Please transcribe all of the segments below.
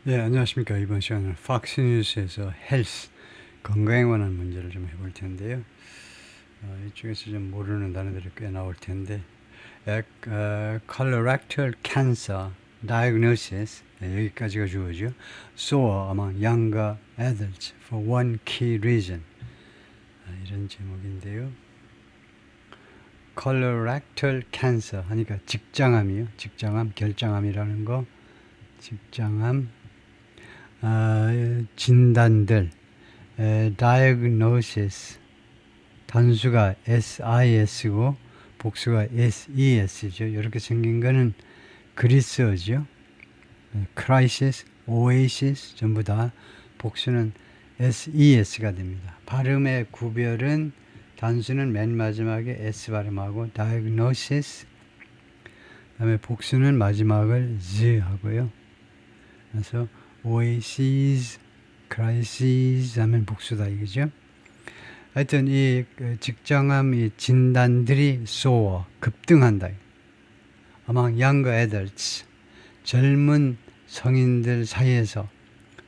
네, 안녕하십니까. 이번 시간은 팍스뉴스에서 헬스, 건강에 관한 문제를 좀 해볼 텐데요. 이쪽에서 좀 모르는 단어들이 꽤 나올 텐데, colorectal cancer diagnosis, 여기까지가 주어죠. Soar among younger adults for one key reason. 이런 제목인데요. colorectal cancer 하니까 직장암이요. 직장암, 결장암이라는 거. 직장암. 진단들, diagnosis, 단수가 SIS고 복수가 SES죠. 이렇게 생긴 거는 그리스어죠. crisis, oasis 전부 다 복수는 SES가 됩니다. 발음의 구별은 단수는 맨 마지막에 S 발음하고 diagnosis, 그다음에 복수는 마지막을 Z 하고요. 그래서 oasis, crisis 하면 복수다 이거죠. 하여튼 이 직장암 이 진단들이 soar, 급등한다. among younger adults, 젊은 성인들 사이에서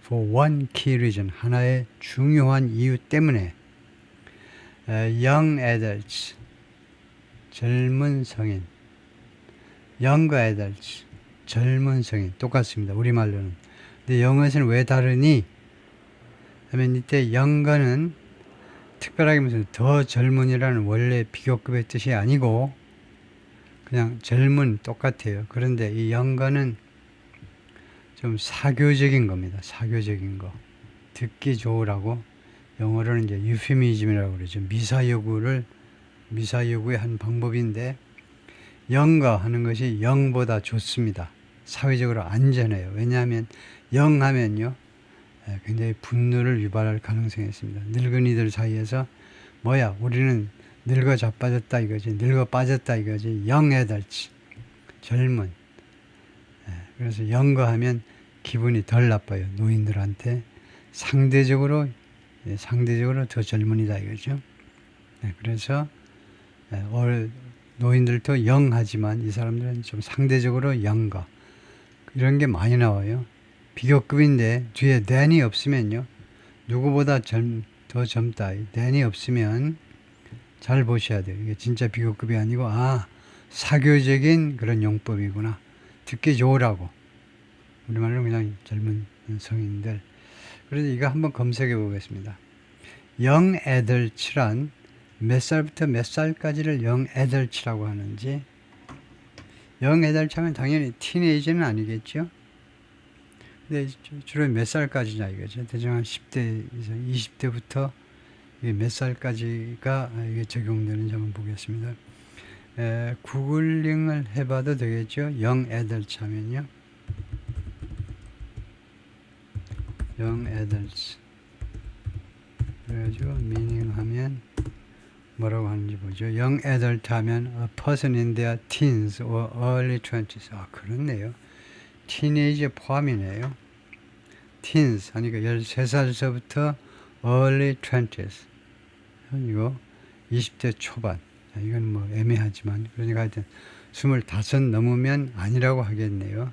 for one key reason, 하나의 중요한 이유 때문에 young adults, 젊은 성인, younger adults, 젊은 성인 똑같습니다. 우리말로는. 근데 영어에서는 왜 다르니? 하면 이때 영가는 특별하게 무슨 더 젊은이라는 원래 비교급의 뜻이 아니고 그냥 젊은 똑같아요. 그런데 이 영가는 좀 사교적인 겁니다. 사교적인 거. 듣기 좋으라고 영어로는 이제 유피미즘이라고 그러죠. 미사여구의 한 방법인데 영가 하는 것이 영보다 좋습니다. 사회적으로 안전해요. 왜냐하면 영 하면요 굉장히 분노를 유발할 가능성이 있습니다. 늙은이들 사이에서 뭐야 우리는 늙어 자빠졌다 이거지, 늙어 빠졌다 이거지, 영 애들치, 젊은. 그래서 영거 하면 기분이 덜 나빠요. 노인들한테 상대적으로 더 젊은이다 이거죠. 그래서 노인들도 영하지만 이 사람들은 좀 상대적으로 영가, 이런 게 많이 나와요. 비교급인데 뒤에 than이 없으면요, 누구보다 더 젊다, than이 없으면 잘 보셔야 돼요. 이게 진짜 비교급이 아니고 사교적인 그런 용법이구나, 듣기 좋으라고. 우리말로 그냥 젊은 성인들. 그래서 이거 한번 검색해 보겠습니다. 영 애들치란 몇 살부터 몇 살까지를 영 애들치라고 하는지. 영 애들치 하면 당연히 티네이저는 아니겠죠. 근데 주로 몇 살까지냐 이거죠. 대충 한 10대 이상, 20대부터 몇 살까지가 이게 적용되는지 한번 보겠습니다. 구글링을 해봐도 되겠죠. 영 애들치 하면요. 영 애들치. 그래가지고 미닝 하면 뭐라고 하는지 보죠. 영 애들트 하면 a person in their teens or early 20s. 그렇네요. 티네이저 포함이네요. teens 하니까 13살서부터 early 20s. 이거 20대 초반. 이건 뭐 애매하지만, 그러니까 하여튼 25 넘으면 아니라고 하겠네요.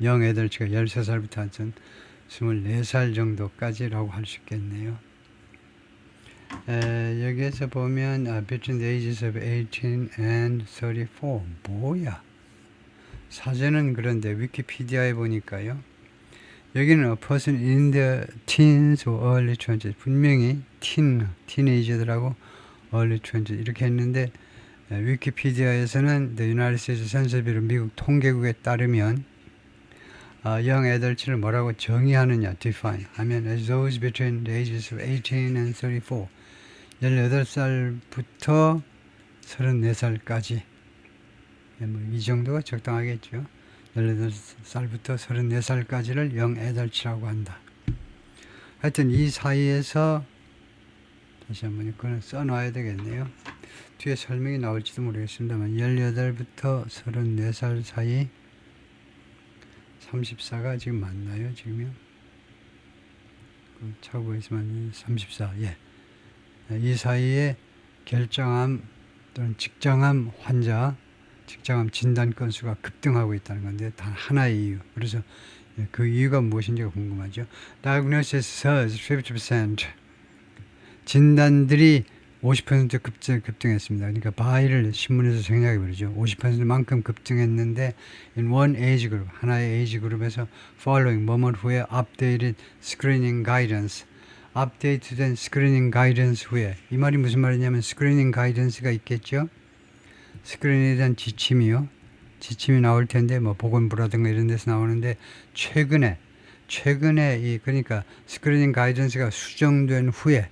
영 애들치가 13살부터 하여튼 24살 정도까지라고 할 수 있겠네요. 여기에서 보면 between the ages of 18 and 34. 뭐야? 사전은 그런데 위키피디아에 보니까요, 여기는 a person in the teens or early 20s, 분명히 티네이저들하고 early 20s 이렇게 했는데, 위키피디아에서는 the United States Census Bureau, 미국 통계국에 따르면 young adults를 뭐라고 정의하느냐, define 하면 as those between the ages of 18 and 34, 18살부터 34살까지, 이 정도가 적당하겠죠. 18살부터 34살까지를 영 애들치라고 한다. 하여튼 이 사이에서 다시 한번 이거는 써놔야 되겠네요. 뒤에 설명이 나올지도 모르겠습니다만 18부터 34살 사이, 34가 지금 맞나요? 지금요? 차고 있으면 34. 이 사이에 결장암 또는 직장암 환자, 직장암 진단 건수가 급등하고 있다는 건데 단 하나의 이유. 그래서 그 이유가 무엇인지가 궁금하죠. Diagnosis surged 50%. 진단들이 50% 급등했습니다. 그러니까 바이를 신문에서 정리하게 부르죠. 50%만큼 급등했는데 in one age group, 하나의 에이지 그룹에서 following, 뭐뭐 후에 updated screening guidance, 업데이트된 스크리닝 가이던스 후에, 이 말이 무슨 말이냐면 스크리닝 가이던스가 있겠죠. 스크린에 대한 지침이요. 지침이 나올 텐데 뭐 보건부라든가 이런 데서 나오는데 최근에 그러니까 스크리닝 가이던스가 수정된 후에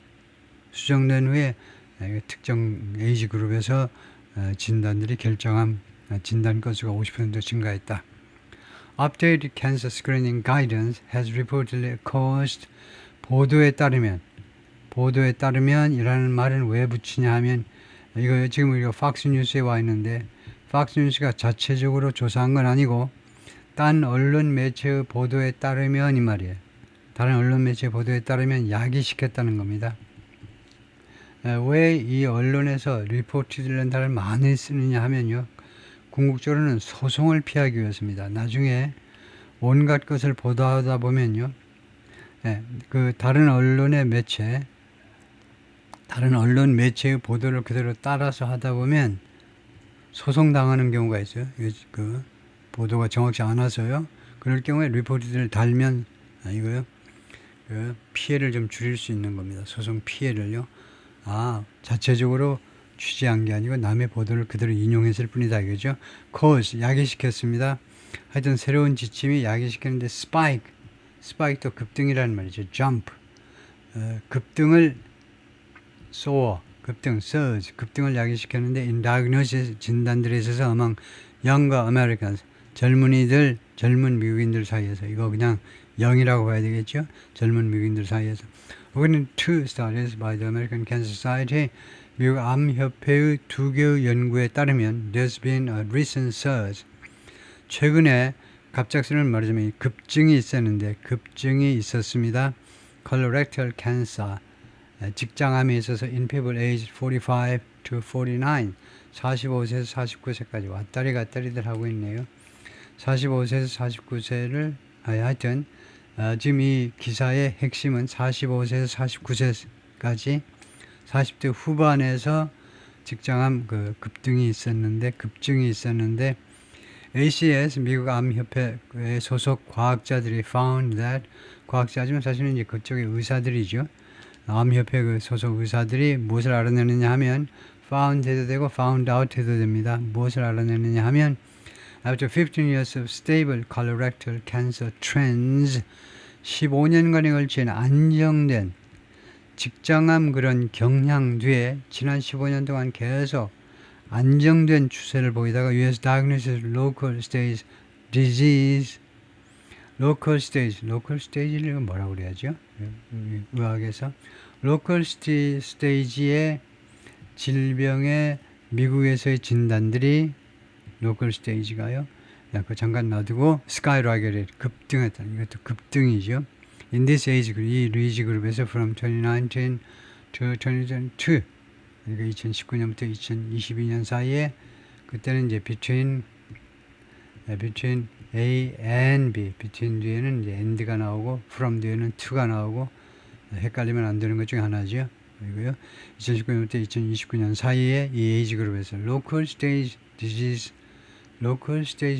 특정 에이지 그룹에서 진단들이 결정한 진단 건수가 50% 증가했다. Updated cancer screening guidance has reportedly caused 보도에 따르면 이라는 말은 왜 붙이냐 하면 이거 지금 우리가 팍스 뉴스에 와 있는데 팍스 뉴스가 자체적으로 조사한 건 아니고 딴 언론 매체의 보도에 따르면 이 말이에요. 다른 언론 매체 보도에 따르면 야기시켰다는 겁니다. 왜 이 언론에서 리포트된 단어를 많이 쓰느냐 하면요. 궁극적으로는 소송을 피하기 위해서입니다. 나중에 온갖 것을 보도하다 보면요. 그 다른 언론 매체의 보도를 그대로 따라서 하다 보면 소송당하는 경우가 있어요. 그 보도가 정확치 않아서요. 그럴 경우에 리포트를 달면 이거요. 그 피해를 좀 줄일 수 있는 겁니다. 소송 피해를요. 자체적으로 취재한 게 아니고 남의 보도를 그대로 인용했을 뿐이다 이거죠. cause 야기시켰습니다. 하여튼 새로운 지침이 야기시켰는데 스파이크도 급등이라는 말이죠. jump 급등을 surge 급등을 야기시켰는데 in diagnosis 진단들에 있어서 among younger Americans 젊은 미국인들 사이에서 이거 그냥 0이라고 봐야 되겠죠. 젊은 미국인들 사이에서 According to studies by the American Cancer Society 미국 암협회의 2개의 연구에 따르면 there's been a recent surge 최근에 갑작스러운 말이자면 급증이 있었습니다. Colorectal cancer 직장암에 있어서 in people aged 45 to 49 45세에서 49세까지 왔다리 갔다리들 하고 있네요. 45세에서 49세를 하여튼 지금 이 기사의 핵심은 45세에서 49세까지 40대 후반에서 직장암 급증이 있었는데 ACS 미국 암협회의 소속 과학자들이 found that 과학자지만 사실은 이제 그쪽의 의사들이죠. 암협회 그 소속 의사들이 무엇을 알아내느냐 하면 found 해도 되고 found out 해도 됩니다. 무엇을 알아내느냐 하면 After 15 years of stable colorectal cancer trends 15년간에 걸친 안정된 직장암 그런 경향 뒤에 지난 15년 동안 계속 안정된 추세를 보이다가 US Diagnosis Local Stage Disease Local Stage를 뭐라고 그래야죠? 의학에서 Local Stage의 질병의 미국에서의 진단들이 Local Stage가요. 그 잠깐 놔두고 Skyrocketed 급등했다. 이것도 급등이죠. In this age group, 이 리지 그룹에서 from 2019 to 2022 그러니까 2019년부터 2022년 사이에 그때는 이제 between A and B, between 뒤에는 이제 and가 나오고 from 뒤에는 to가 나오고 헷갈리면 안 되는 것 중에 하나죠. 그리고요 2019년부터 2029년 사이에 이 에이지 그룹에서 local stage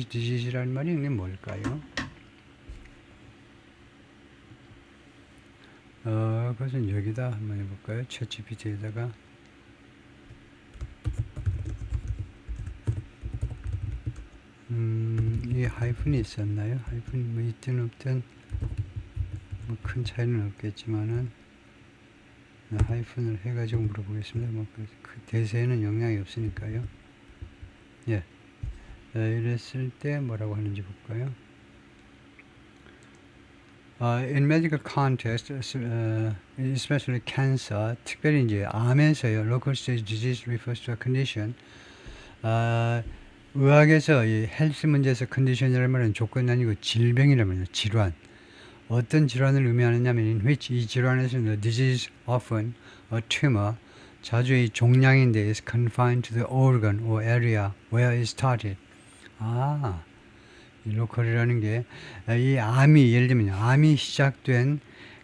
disease라는 말이 이게 뭘까요? 그것은 여기다 한번 해볼까요? 챗GPT에다가 이 하이픈이 있었나요? 하이픈 뭐 있든 없든 뭐 큰 차이는 없겠지만은 하이픈을 해가지고 물어보겠습니다. 뭐 그 대세에는 영향이 없으니까요. 예, 이랬을 때 뭐라고 하는지 볼까요? In medical context, especially cancer, 특별히 이제 암에서요, local stage disease refers to a condition. 의학에서 이 헬스 문제에서 컨디션이라는 말은 조건이 아니고 질병이라는 말이에요. 질환. 어떤 질환을 의미하느냐면 in which 이 질환에서는 the disease often a tumor 자주 이 종양인데 is confined to the organ or area where it started. 이 로컬이라는 게 이 암이 예를 들면 암이 시작된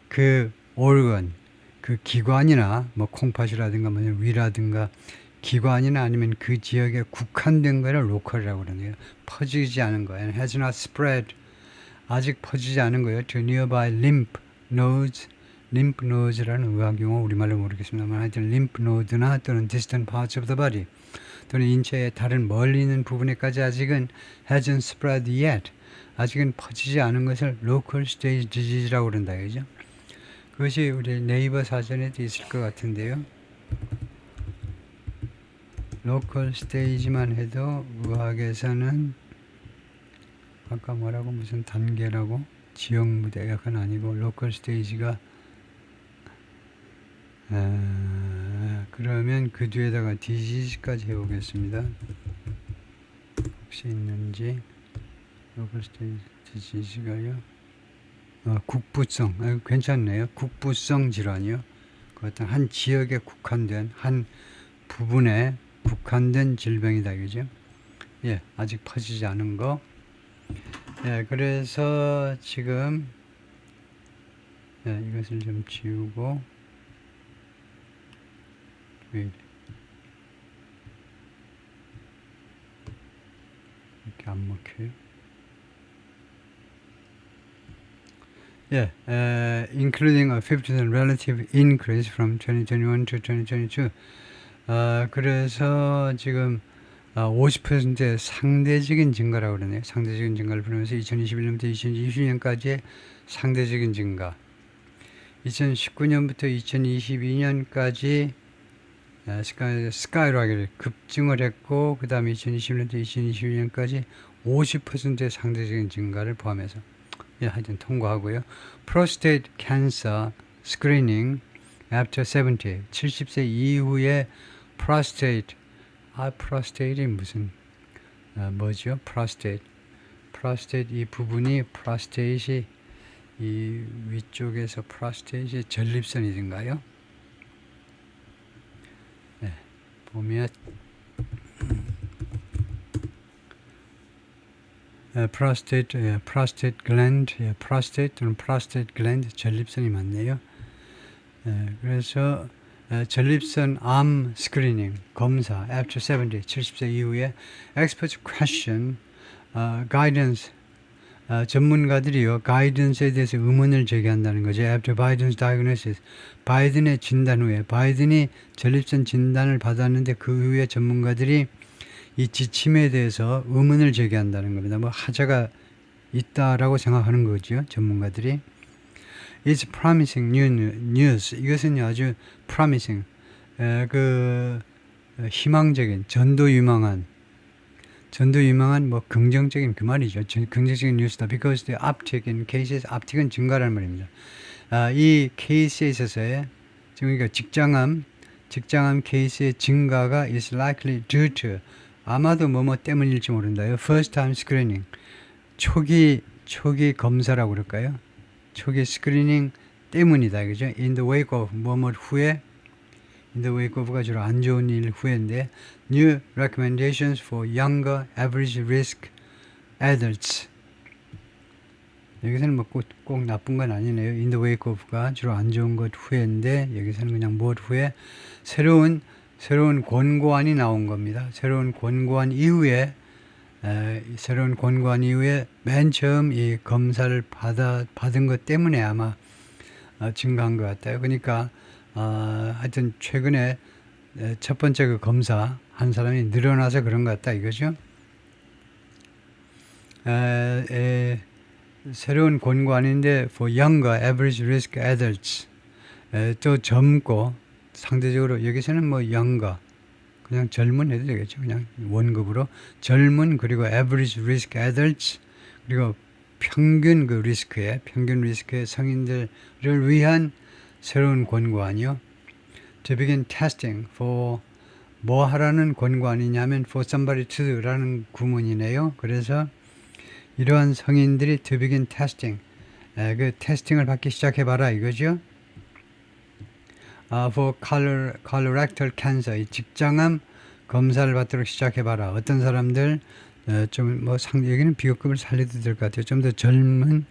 그 organ, 그 기관이나 뭐 콩팥이라든가 뭐 위라든가 기관이나 아니면 그 지역에 국한된 거를 로컬이라고 그러네요. 퍼지지 않은 거. And has not spread. 아직 퍼지지 않은 거예요. To nearby lymph nodes. lymph nodes라는 의학 용어 우리말로 모르겠습니다만 하여튼 lymph node나 또는 distant parts of the body 또는 인체의 다른 멀리 있는 부분에까지 아직은 hasn't spread yet. 아직은 퍼지지 않은 것을 local stage disease라고 그런다. 그죠? 그것이 우리 네이버 사전에도 있을 것 같은데요. 로컬 스테이지만 해도 의학에서는 아까 뭐라고 무슨 단계라고 지역 무대 약간 아니고 로컬 스테이지가 그러면 그 뒤에다가 디지즈까지 해보겠습니다. 혹시 있는지 로컬 스테이지 디지즈가요. 국부성 괜찮네요. 국부성 질환이요. 그 어떤 한 지역에 국한된 한 부분에 국한된 질병이다. 그죠? 예, 아직 퍼지지 않은 거. 예, 그래서 지금 예, 이것을 좀 지우고 이렇게 안 먹혀요. 예, including a 50% relative increase from 2021 to 2022. 그래서 지금 50%의 상대적인 증가라고 그러네요. 상대적인 증가를 부르면서 2021년부터 2020년까지의 상대적인 증가. 2019년부터 2022년까지 스카이락을 급증을 했고 그 다음에 2021년부터 2022년까지 50%의 상대적인 증가를 포함해서 예, 하여튼 통과하고요. Prostate cancer screening after 70, 70세 이후에 prostate, prostate이 무슨 뭐죠? prostate 이 부분이 prostate이 이 위쪽에서 prostate이 전립선이든가요? 네, 보면 prostate gland, prostate 또는 prostate gland 전립선이 맞네요. 그래서 전립선 암 스크리닝 검사 after 70, 70세 이후에 expert question, guidance, 전문가들이요 가이던스에 대해서 의문을 제기한다는 거죠. After Biden's diagnosis, 바이든의 진단 후에 바이든이 전립선 진단을 받았는데 그 후에 전문가들이 이 지침에 대해서 의문을 제기한다는 겁니다. 뭐 하자가 있다라고 생각하는 거죠. 전문가들이. It's promising news. 이것은 아주 promising, 희망적인, 전도 유망한 뭐 긍정적인 그 말이죠. 긍정적인 뉴스다. Because the uptick in cases, uptick은 증가라는 말입니다. 이 케이스에 있어서의 지금 그러니까 직장암 케이스의 증가가 is likely due to 아마도 뭐뭐 때문일지 모른다요. First time screening, 초기 검사라고 그럴까요? 초기 스크리닝 때문이다. 그죠? In the wake of 뭐뭐 후에 in the wake of가 주로 안 좋은 일 후에인데 new recommendations for younger average risk adults. 여기서는 뭐 꼭 나쁜 건 아니네요. in the wake of가 주로 안 좋은 것 후에인데 여기서는 그냥 무엇 후에 새로운 권고안이 나온 겁니다. 새로운 권고안 이후에 맨 처음 이 검사를 받은 것 때문에 아마 증가한 것 같아요. 그러니까 하여튼 최근에 첫 번째 그 검사 한 사람이 늘어나서 그런 것 같다 이거죠. 새로운 권고안인데 for younger average risk adults, 또 젊고 상대적으로 여기서는 뭐 younger 그냥 젊은 해도 되겠죠. 그냥 원급으로 젊은 그리고 average risk adults 그리고 평균 리스크의 성인들을 위한 새로운 권고안이요. To begin testing for 뭐 하라는 권고안이냐면 for somebody to라는 구문이네요. 그래서 이러한 성인들이 to begin testing, 그 테스팅을 받기 시작해봐라 이거죠. For colorectal cancer, 이 직장암 검사를 받도록 시작해봐라. 어떤 사람들? 좀 뭐 여기는 비교급을 살려도 될 것 같아요. 좀 더 젊은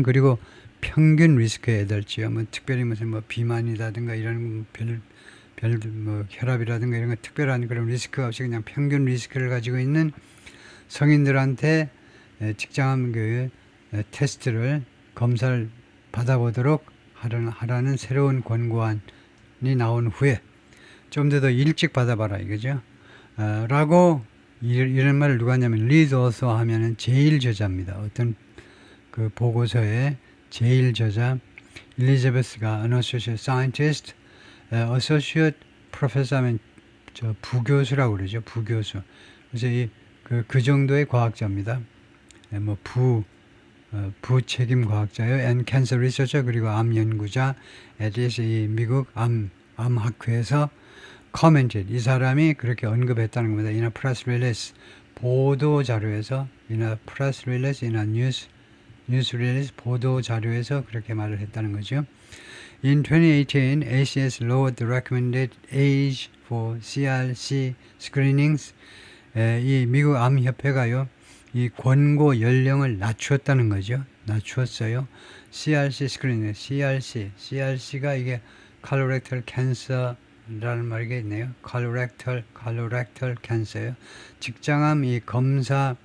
그리고 평균 리스크의 애들지요. 뭐 특별히 무슨 뭐 비만이라든가 이런 별 뭐 혈압이라든가 이런 거 특별한 그런 리스크가 없이 그냥 평균 리스크를 가지고 있는 성인들한테 직장암 그 테스트를 검사를 받아보도록 하라는 새로운 권고안이 나온 후에 좀 더 일찍 받아봐라 이거죠. 라고 이런 말을 누가 하냐면 리드 어서 하면은 제일 저자입니다. 어떤 그 보고서의 제일 저자 엘리자베스가 an associate scientist, associate professor 하면 저 부교수라고 그러죠. 부교수. 그래서 그 정도의 과학자입니다. 뭐 부책임 과학자요, and cancer researcher 그리고 암 연구자, 이 미국 암학회에서 commented 이 사람이 그렇게 언급했다는 겁니다. in a press release 보도 자료에서 in a press release, in a news release 보도 자료에서 그렇게 말을 했다는 거죠. In 2018, ACS lowered the recommended age for CRC screenings. 이 미국 암협회가요, 이 권고 연령을 낮추었다는 거죠. 낮추었어요. CRC 스크리닝, CRC가 이게 colorectal cancer라는 말이 있네요. colorectal cancer요. 직장암 이 검사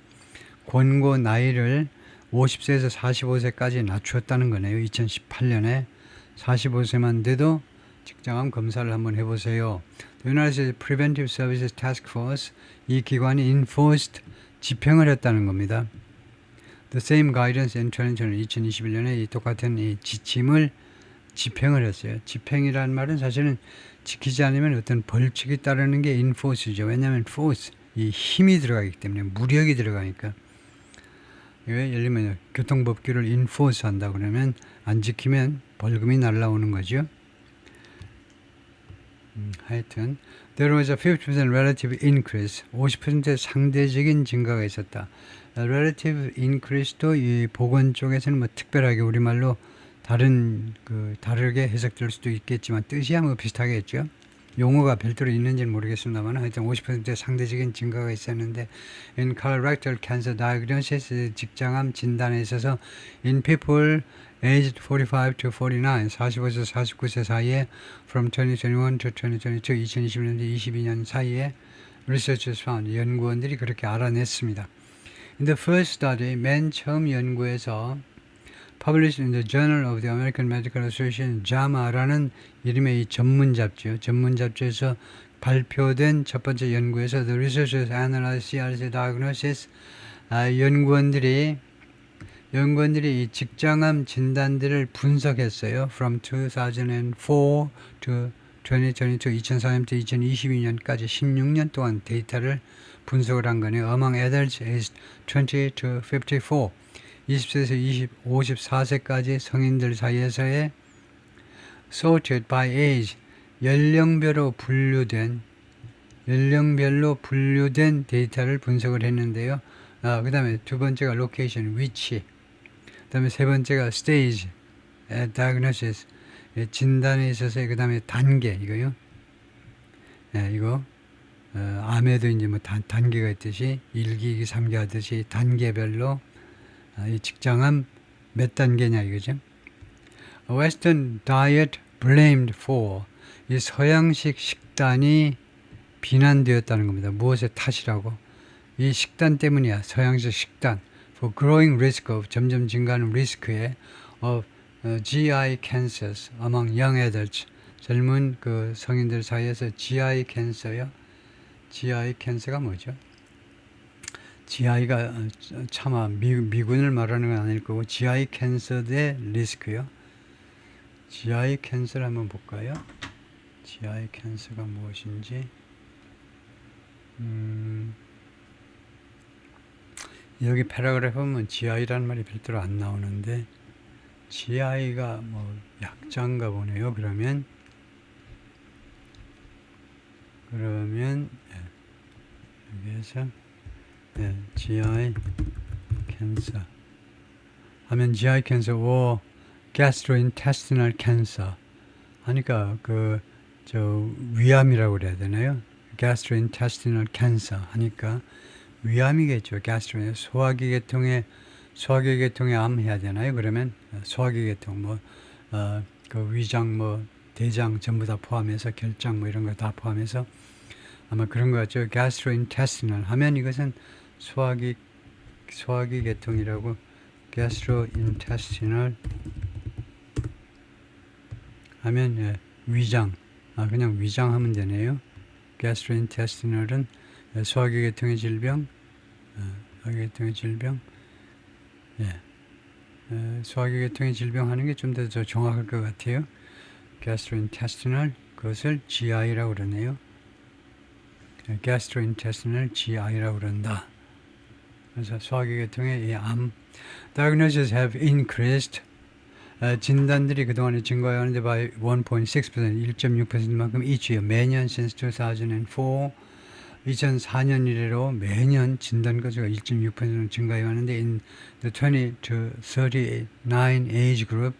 권고 나이를 50세에서 45세까지 낮추었다는 거네요. 2018년에 45세만 돼도 직장암 검사를 한번 해보세요. The United States Preventive Services Task Force 이 기관이 enforced 집행을 했다는 겁니다. The same guidance in 2021년에 이 똑같은 이 지침을 집행을 했어요. 집행이라는 말은 사실은 지키지 않으면 어떤 벌칙이 따르는 게 enforce죠. 왜냐하면 force 이 힘이 들어가기 때문에 무력이 들어가니까. 예를 들면 교통법규를 enforce 한다 그러면 안 지키면 벌금이 날라오는 거죠. 하여튼 there was a 50% relative increase 50% 상대적인 증가가 있었다. relative increase도 이 보건 쪽에서는 뭐 특별하게 우리말로 다르게 해석될 수도 있겠지만 뜻이 아마 비슷하겠죠. 용어가 별도로 있는지는 모르겠습니다만 하여튼 50% 상대적인 증가가 있었는데 in colorectal cancer diagnosis 직장암 진단에 있어서 in people aged 45 to 49 45에서 49세 사이에 from 2021 to 2022 2020년대 22년 사이에 researchers found 연구원들이 그렇게 알아냈습니다. In the first study 맨 처음 연구에서 published in the Journal of the American Medical Association, JAMA라는 이름의 이 전문 잡지에서 발표된 첫 번째 연구에서 the researchers analyzed CRC diagnosis, 연구원들이 이 직장암 진단들을 분석했어요. From 2004 to 2022, 2004년부터 2022년까지 16년 동안 데이터를 분석을 한 거네요. Among adults aged 20 to 54, 20세에서 54세까지 성인들 사이에서의 sorted by age, 연령별로 분류된 데이터를 분석을 했는데요. 그 다음에 두 번째가 location, 위치, 그 다음에 세 번째가 stage, diagnosis, 진단에 있어서 그 다음에 단계, 이거요. 이거 암에도 이제 뭐 단계가 있듯이 1기, 2기, 3기 하듯이 단계별로 이 직장암 몇 단계냐 이거죠. Western diet blamed for 이 서양식 식단이 비난되었다는 겁니다. 무엇의 탓이라고? 이 식단 때문이야. 서양식 식단. For growing risk of 점점 증가하는 리스크에 of GI cancers among young adults 젊은 그 성인들 사이에서 GI 캔서요. GI 캔서가 뭐죠? GI가 차마 미군을 말하는 건 아닐 거고 GI 캔서의 리스크요. GI 캔서를 한번 볼까요? GI 캔서가 무엇인지 여기 패러그래프 보면 GI라는 말이 별도로 안 나오는데 GI가 뭐 약자인가 보네요. 그러면 여기에서 GI cancer 하면 GI cancer or gastrointestinal cancer 하니까 위암이라고 그래야 되나요? gastrointestinal cancer 하니까 위암이겠죠. gastritis. 소화기 계통의 암 해야 되나요? 그러면 소화기 계통 그 위장 대장 전부 다 포함해서 결장 이런 거 다 포함해서 아마 그런 거 같죠. gastrointestinal 하면 이것은 소화기 계통이라고 gastrointestinal 하면 위장 그냥 위장 하면 되네요. gastrointestinal은 소화기 계통의 질병 소화기 계통의 질병 하는 게 좀 더 정확할 것 같아요. gastrointestinal 그것을 GI라고 그러네요. gastrointestinal GI라고 그런다. 그래서 소화기 계통의 이 암 diagnoses have increased 진단들이 그동안에 증가하는데 by 1.6% 1.6%만큼 each year 매년 since 2004 2004년 이래로 매년 진단 건수가 1.6% 증가해 왔는데 in the 20 to 39 age group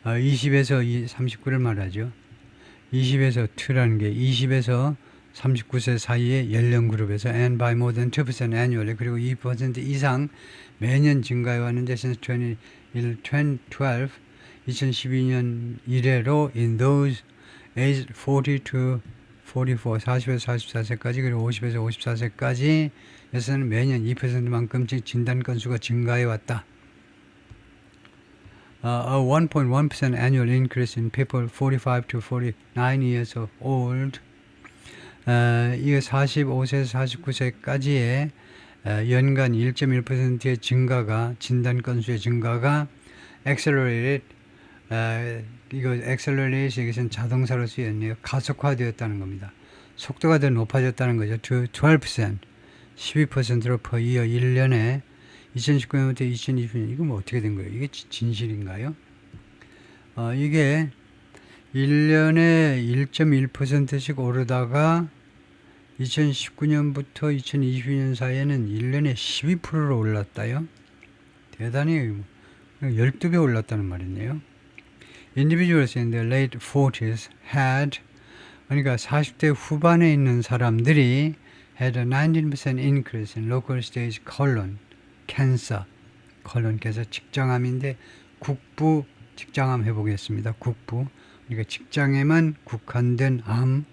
20에서 39를 말하죠. 20에서 2라는 게 20에서 39세 사이의 연령 그룹에서 and by more than 2% annually 그리고 2% 이상 매년 증가해 왔는데 since 2012년 이래로 in those age 40 to 44, 40에서 44세까지 그리고 50에서 54세까지 에서는 매년 2%만큼씩 진단 건수가 증가해 왔다. A 1.1% annual increase in people 45 to 49 years of old. 이게 45세에서 49세까지의 연간 1.1%의 증가가 진단 건수의 증가가 accelerated 이거 accelerate 이것은 자동사로 쓰였네요. 가속화되었다는 겁니다. 속도가 더 높아졌다는 거죠. to 12% 12%로 per year 1년에 2019년부터 2020년 이거 어떻게 된 거예요? 이게 진실인가요? 이게 1년에 1.1%씩 오르다가 2019년부터 2020년 사이에는 1년에 12%로 올랐다요. 대단히 12배 올랐다는 말이네요. Individuals in their late 40s had 그러니까 40대 후반에 있는 사람들이 had a 19% increase in local stage colon cancer. colon cancer 직장암인데 국부 직장암 해보겠습니다. 국부 그러니까 직장에만 국한된 암에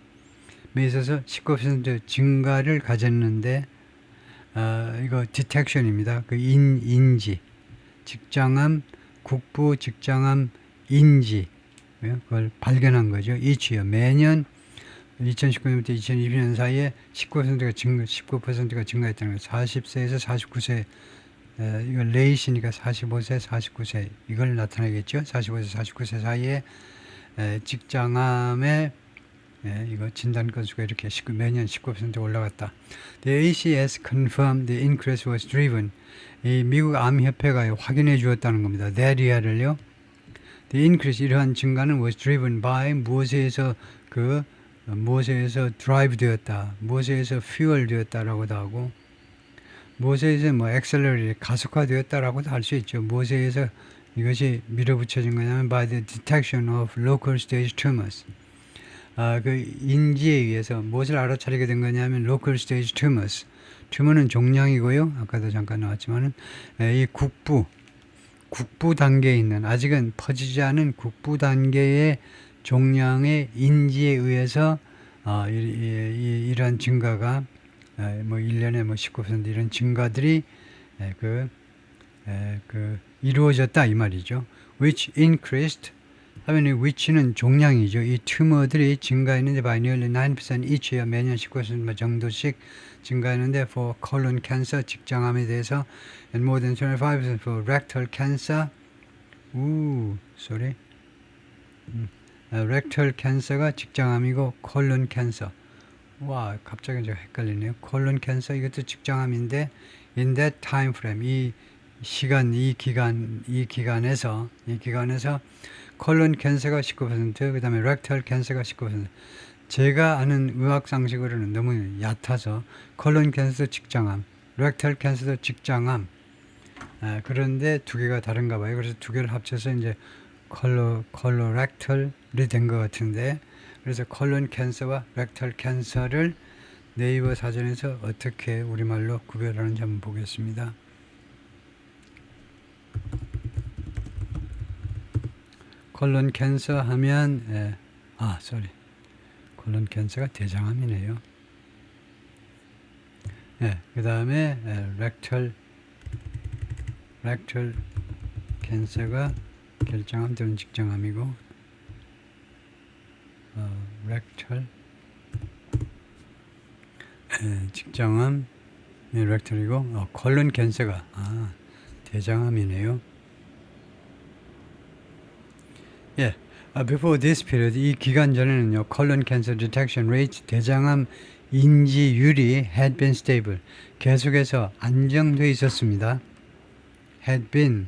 있어서 19% 증가를 가졌는데 이거 detection입니다. 그 인지 직장암 국부 직장암 인지 그걸 발견한 거죠. each year 매년 2019년부터 2020년 사이에 19%가 증가했다는 거예요. 40세에서 49세 이거 레이시니까 45세, 49세 이걸 나타내겠죠. 45세, 49세 사이에 직장암의 이거 진단 건수가 이렇게 매년 19% 올라갔다. The ACS confirmed the increase was driven. 이 미국 암협회가 확인해 주었다는 겁니다. that year를요. The increase 이러한 증가는 was driven by 무엇에서 drive 되었다. 무엇에서 fuel 되었다라고도 하고 무엇에서 accelerate 가속화되었다라고도 할 수 있죠. 무엇에서 이것이 밀어붙여진 거냐면 by the detection of local stage tumors. 그 인지에 의해서 무엇을 알아차리게 된 거냐면 local stage tumors. 튜머는 종양이고요. 아까도 잠깐 나왔지만은 이 국부 단계에 있는 아직은 퍼지지 않은 국부 단계의 종양의 인지에 의해서 이러한 증가가 1년에 19% 이런 증가들이 이루어졌다 이 말이죠. which increased 하면 이 which는 종양이죠. 이 튜머들이 증가했는데 by nearly 9% each year 매년 19% 정도씩 증가했는데 for colon cancer 직장암에 대해서 and more than 25% for rectal cancer rectal cancer가 직장암이고 colon cancer 와 갑자기 제가 헷갈리네요. colon cancer 이것도 직장암인데 in that time frame 이 기간에서 colon cancer가 19% 그 다음에 rectal cancer가 19% 제가 아는 의학 상식으로는 너무 얕아서 colon cancer도 직장암, rectal cancer도 직장암 그런데 두 개가 다른가 봐요. 그래서 두 개를 합쳐서 이제 colorectal이 된 것 같은데 그래서 colon cancer와 rectal cancer를 네이버 사전에서 어떻게 우리말로 구별하는지 한번 보겠습니다. 콜론 캔서 하면 콜론 캔서가 대장암이네요. 그 다음에 렉털 캔서가 결장암 또는 직장암이고, 렉털 직장암 렉털이고, 콜론 캔서가 대장암이네요. Before this period, 이 기간 전에는요, colon cancer detection rate, 대장암 인지율이 had been stable, 계속해서 안정돼 있었습니다. had been,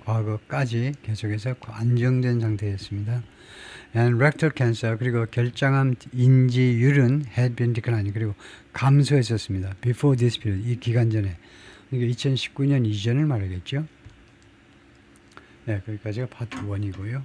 과거까지 계속해서 안정된 상태였습니다. And rectal cancer, 그리고 결장암 인지율은 had been declining, 그리고 감소했었습니다. Before this period, 이 기간 전에. 그러니까 2019년 이전을 말하겠죠. 거기까지가 파트 1이고요.